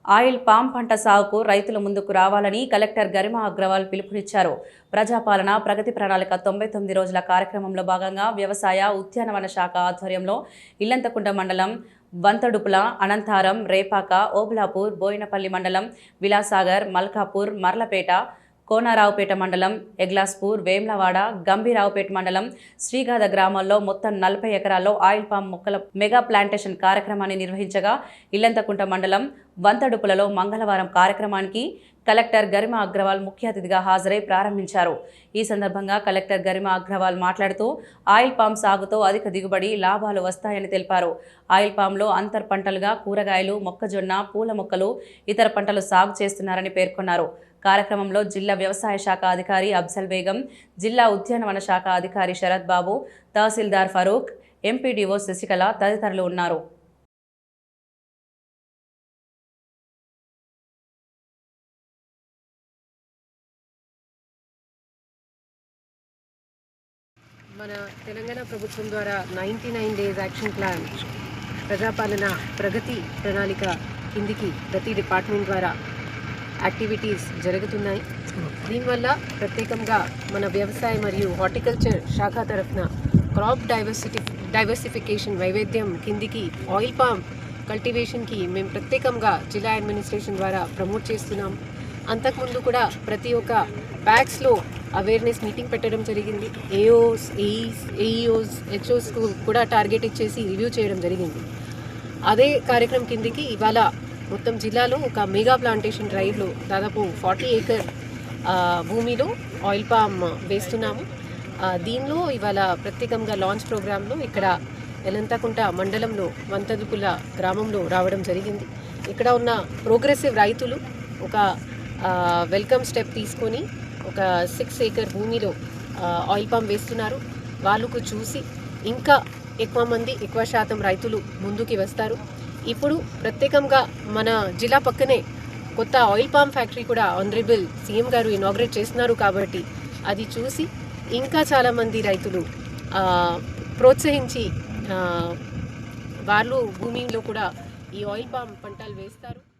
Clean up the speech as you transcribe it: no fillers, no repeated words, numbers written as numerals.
Oil palm పంట సాగుకు రైతులు ముందుకు రావాలని కలెక్టర్ గరిమా అగ్రవాల్ పిలుపునిచ్చారు. ప్రజాపాలన ప్రగతి ప్రణాళిక 99 రోజుల కార్యక్రమంలో భాగంగా వ్యవసాయ ఉద్యానవన శాఖ ఆధ్వర్యంలో ఇల్లంతకుంట మండలం వంతడుపుల, అనంతారం, రేపాక, ఓబులాపూర్, బోయినపల్లి మండలం, విలాసాగర్, మల్కాపూర్, మర్లపేట, కోనారావుపేట మండలం, ఎగ్లాస్పూర్, వేమ్లవాడ, గంభీరావుపేట మండలం, శ్రీగాధ గ్రామాల్లో మొత్తం 40 ఎకరాల్లో ఆయిల్ పామ్ మొక్కల మెగా ప్లాంటేషన్ కార్యక్రమాన్ని నిర్వహించగా ఇల్లంతకుంట మండలం వంతడుపులలో మంగళవారం కార్యక్రమానికి కలెక్టర్ గరిమా అగ్రవాల్ ముఖ్య అతిథిగా హాజరై ప్రారంభించారు. ఈ సందర్భంగా కలెక్టర్ గరిమా అగ్రవాల్ మాట్లాడుతూ ఆయిల్ పామ్ సాగుతో అధిక దిగుబడి, లాభాలు వస్తాయని తెలిపారు. ఆయిల్ పామ్లో అంతర్ పంటలుగా కూరగాయలు, మొక్కజొన్న, పూల మొక్కలు, ఇతర పంటలు సాగు చేస్తున్నారని పేర్కొన్నారు. కార్యక్రమంలో జిల్లా వ్యవసాయ శాఖ అధికారి అఫ్జల్ బేగం, జిల్లా ఉద్యానవన శాఖ అధికారి శరత్ బాబు, తహసీల్దార్ ఫరూక్, ఎంపీడీఓ శశికళ తదితరులు ఉన్నారు. మన తెలంగాణ ప్రభుత్వం ద్వారా 99 డేస్ యాక్షన్ ప్లాన్ ప్రజాపాలన ప్రగతి ప్రణాళిక కిందికి ప్రతి డిపార్ట్మెంట్ ద్వారా యాక్టివిటీస్ జరుగుతున్నాయి. దీనివల్ల ప్రత్యేకంగా మన వ్యవసాయ మరియు హార్టికల్చర్ శాఖ తరఫున క్రాప్ డైవర్సిఫికేషన్ వైవిధ్యం కిందికి ఆయిల్ పామ్ కల్టివేషన్కి మేము ప్రత్యేకంగా జిల్లా అడ్మినిస్ట్రేషన్ ద్వారా ప్రమోట్ చేస్తున్నాం. అంతకుముందు కూడా ప్రతి ఒక్క ప్యాక్స్లో అవేర్నెస్ మీటింగ్ పెట్టడం జరిగింది. ఏఓస్, ఏఈఓస్, హెచ్ఓస్కు కూడా టార్గెట్ ఇచ్చేసి రివ్యూ చేయడం జరిగింది. అదే కార్యక్రమం కిందికి ఇవాళ మొత్తం జిల్లాలో ఒక మెగా ప్లాంటేషన్ డ్రైవ్లో దాదాపు 40 ఏకర్ భూమిలో ఆయిల్ పామ్ వేస్తున్నాము. దీనిలో ఇవాళ ప్రత్యేకంగా లాంచ్ ప్రోగ్రాంలో ఇక్కడ ఎలంతకుంట మండలంలో వంతదుపుల గ్రామంలో రావడం జరిగింది. ఇక్కడ ఉన్న ప్రోగ్రెసివ్ రైతులు ఒక వెల్కమ్ స్టెప్ తీసుకొని ఒక 6 ఏకర్ భూమిలో ఆయిల్ పామ్ వేస్తున్నారు. వాళ్ళకు చూసి ఇంకా ఎక్కువ శాతం రైతులు ముందుకి వస్తారు. ఇప్పుడు ప్రత్యేకంగా మన జిల్లా పక్కనే కొత్త ఆయిల్ పామ్ ఫ్యాక్టరీ కూడా ఆనరబుల్ సీఎం గారు ఇనాగ్రేట్ చేస్తున్నారు. కాబట్టి అది చూసి ఇంకా చాలామంది రైతులు ప్రోత్సహించి వాళ్ళు భూమిలో కూడా ఈ ఆయిల్ పామ్ పంటలు వేస్తారు.